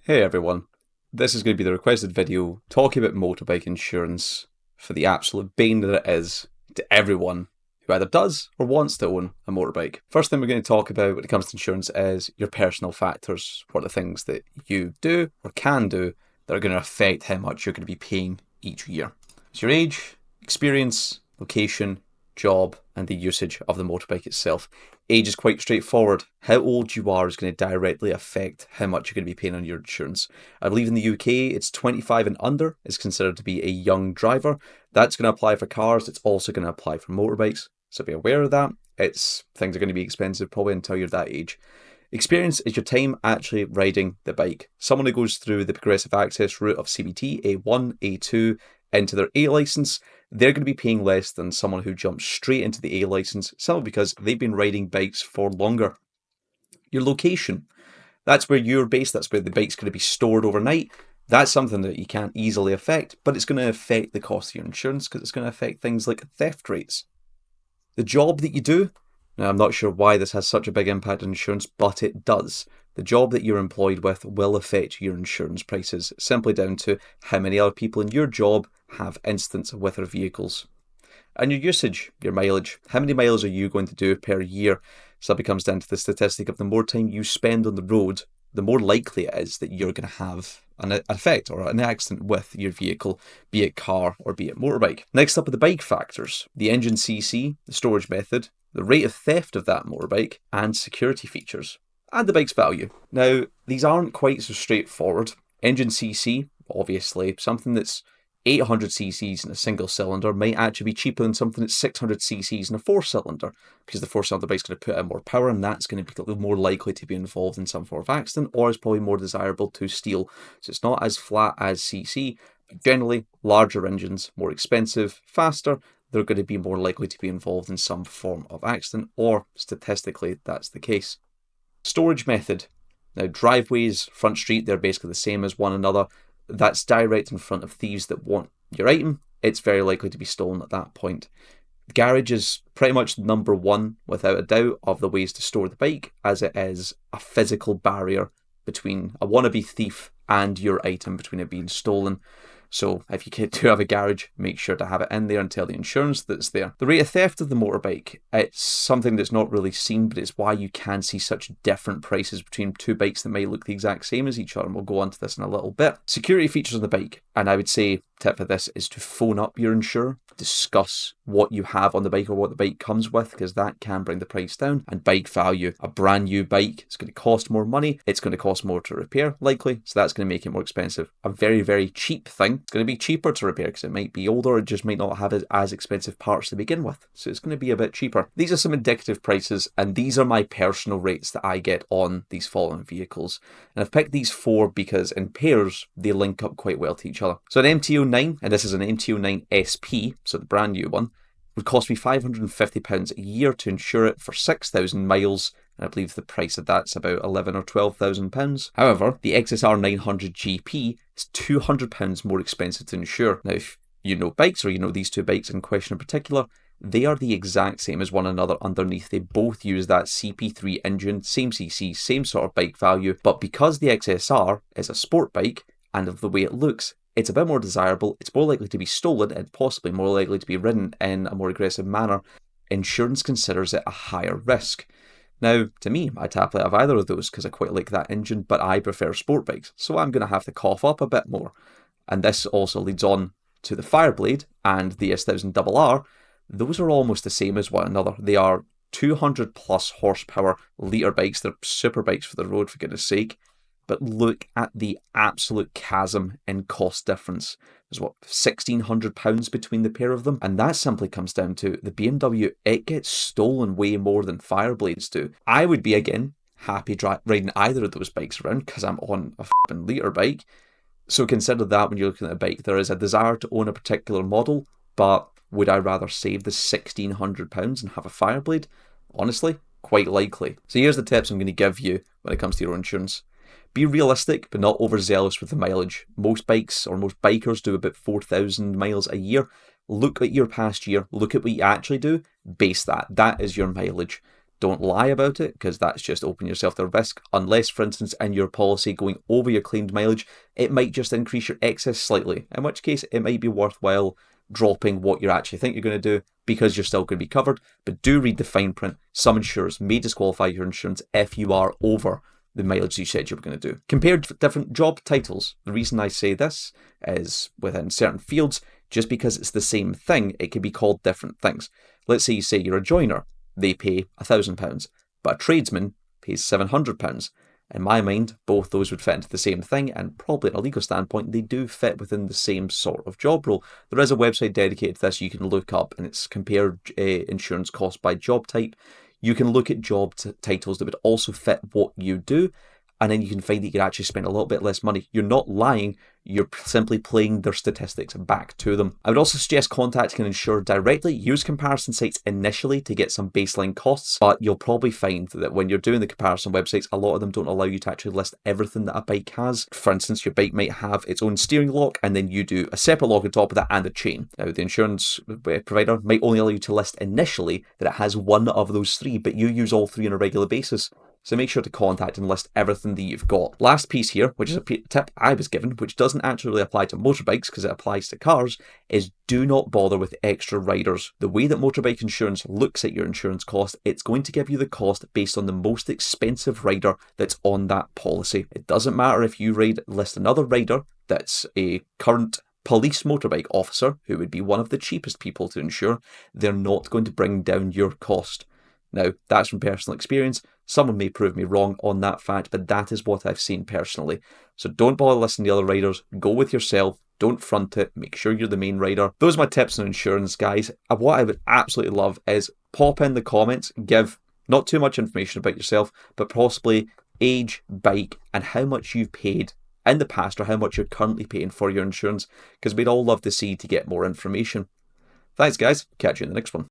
Hey everyone, this is going to be the requested video talking about motorbike insurance for the absolute bane that it is to everyone who either does or wants to own a motorbike. First thing we're going to talk about when it comes to insurance is your personal factors. What are the things that you do or can do that are going to affect how much you're going to be paying each year? It's your age, experience, location, job, and the usage of the motorbike itself. Age is quite straightforward. How old you are is going to directly affect how much you're going to be paying on your insurance. I believe in the UK, it's 25 and under is considered to be a young driver. That's going to apply for cars. It's also going to apply for motorbikes. So be aware of that. Things are going to be expensive probably until you're that age. Experience is your time actually riding the bike. Someone who goes through the progressive access route of CBT, A1, A2, into their A licence, they're going to be paying less than someone who jumps straight into the A licence, simply because they've been riding bikes for longer. Your location, that's where you're based, that's where the bike's going to be stored overnight. That's something that you can't easily affect, but it's going to affect the cost of your insurance because it's going to affect things like theft rates. The job that you do, now I'm not sure why this has such a big impact on insurance, but it does. The job that you're employed with will affect your insurance prices, simply down to how many other people in your job have incidents with their vehicles. And your usage, your mileage. How many miles are you going to do per year? So that becomes down to the statistic of the more time you spend on the road, the more likely it is that you're going to have an effect or an accident with your vehicle, be it car or be it motorbike. Next up are the bike factors, the engine cc, the storage method, the rate of theft of that motorbike, and security features, and the bike's value. Now, these aren't quite so straightforward. Engine cc, obviously, something that's 800 cc's in a single cylinder might actually be cheaper than something that's 600 cc's in a four cylinder, because the four cylinder bike's going to put out more power and that's going to be more likely to be involved in some form of accident, or is probably more desirable to steal. So it's not as flat as cc, but generally larger engines, more expensive, faster, they're going to be more likely to be involved in some form of accident, or statistically that's the case. Storage method. Now driveways, front street, they're basically the same as one another. That's direct in front of thieves that want your item. It's very likely to be stolen at that point. Garage is pretty much number one, without a doubt, of the ways to store the bike, as it is a physical barrier between a wannabe thief and your item, between it being stolen. So if you do have a garage, make sure to have it in there and tell the insurance that it's there. The rate of theft of the motorbike, it's something that's not really seen, but it's why you can see such different prices between two bikes that may look the exact same as each other, and we'll go on to this in a little bit. Security features on the bike, and I would say tip for this is to phone up your insurer, discuss what you have on the bike or what the bike comes with, because that can bring the price down. And bike value, a brand new bike, it's going to cost more money, it's going to cost more to repair likely, so that's going to make it more expensive. A very, very cheap thing, it's going to be cheaper to repair because it might be older, it just might not have as expensive parts to begin with, so it's going to be a bit cheaper. These are some indicative prices, and these are my personal rates that I get on these following vehicles, and I've picked these four because in pairs they link up quite well to each other. So an MT09, and this is an MT09 SP, so the brand new one, would cost me £550 a year to insure it for 6,000 miles, and I believe the price of that's about £11,000 or £12,000. However, the XSR 900 GP is £200 more expensive to insure. Now, if you know bikes, or you know these two bikes in question in particular, they are the exact same as one another underneath. They both use that CP3 engine, same cc, same sort of bike value, but because the XSR is a sport bike, and of the way it looks, it's a bit more desirable, it's more likely to be stolen, and possibly more likely to be ridden in a more aggressive manner. Insurance considers it a higher risk. Now, to me, I'd happily have either of those because I quite like that engine, but I prefer sport bikes, so I'm going to have to cough up a bit more. And this also leads on to the Fireblade and the S1000RR. Those are almost the same as one another. They are 200 plus horsepower liter bikes. They're super bikes for the road, for goodness sake. But look at the absolute chasm in cost difference. There's £1,600 between the pair of them. And that simply comes down to the BMW, it gets stolen way more than Fireblades do. I would be, again, happy riding either of those bikes around because I'm on a f***ing liter bike. So consider that when you're looking at a bike. There is a desire to own a particular model, but would I rather save the £1,600 and have a Fireblade? Honestly, quite likely. So here's the tips I'm going to give you when it comes to your insurance. Be realistic, but not overzealous with the mileage. Most bikes, or most bikers, do about 4,000 miles a year. Look at your past year, look at what you actually do, base that. That is your mileage. Don't lie about it, because that's just opening yourself to risk, unless, for instance, in your policy going over your claimed mileage, it might just increase your excess slightly, in which case it might be worthwhile dropping what you actually think you're going to do because you're still going to be covered. But do read the fine print. Some insurers may disqualify your insurance if you are over the mileage you said you were going to do. Compared to different job titles. The reason I say this is within certain fields, just because it's the same thing, it can be called different things. Let's say you say you're a joiner, they pay £1,000, but a tradesman pays £700. In my mind, both those would fit into the same thing, and probably in a legal standpoint, they do fit within the same sort of job role. There is a website dedicated to this you can look up, and it's compare insurance cost by job type. You can look at job titles that would also fit what you do, and then you can find that you can actually spend a little bit less money. You're not lying, you're simply playing their statistics back to them. I would also suggest contacting an insurer directly. Use comparison sites initially to get some baseline costs, but you'll probably find that when you're doing the comparison websites, a lot of them don't allow you to actually list everything that a bike has. For instance, your bike might have its own steering lock, and then you do a separate lock on top of that and a chain. Now, the insurance provider might only allow you to list initially that it has one of those three, but you use all three on a regular basis. So make sure to contact and list everything that you've got. Last piece here, which is a tip I was given, which doesn't actually really apply to motorbikes because it applies to cars, is do not bother with extra riders. The way that Motorbike Insurance looks at your insurance cost, it's going to give you the cost based on the most expensive rider that's on that policy. It doesn't matter if you list another rider that's a current police motorbike officer, who would be one of the cheapest people to insure, they're not going to bring down your cost. Now, that's from personal experience. Someone may prove me wrong on that fact, but that is what I've seen personally. So don't bother listening to the other riders. Go with yourself. Don't front it. Make sure you're the main rider. Those are my tips on insurance, guys. What I would absolutely love is pop in the comments, give not too much information about yourself, but possibly age, bike, and how much you've paid in the past or how much you're currently paying for your insurance, because we'd all love to see to get more information. Thanks, guys. Catch you in the next one.